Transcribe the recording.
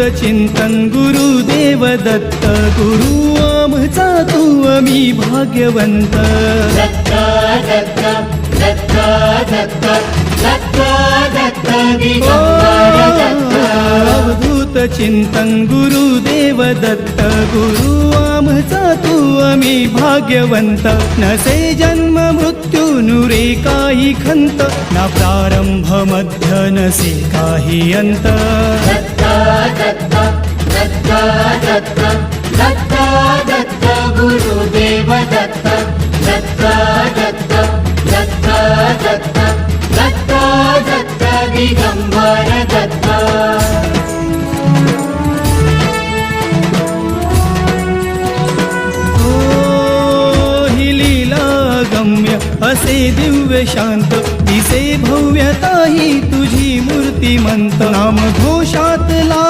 चिंतन गुरुदेव दत्त गुरु आमचा तू आम्ही भाग्यवंत दत्त दत्त दत्त दत्त दत्त दत्त दिगंबर दत्त अवधूत चिंतन गुरुदेव दत्त गुरु आमचा तू आम्ही भाग्यवंत नसे जन्म मृत्यू नुरे काही खंत ना प्रारंभ मध्य नसे काही अंत दत्त दत्त दत्त दत्त दत्त दत्त गुरुदेव दत्त दत्त दत्त दत्त दत्त दत्त दत्त दिगंबर दत्त गम्य असे दिव्य शांत दिसे भव्यता ही तुझी मूर्तिमंत नाम घोषात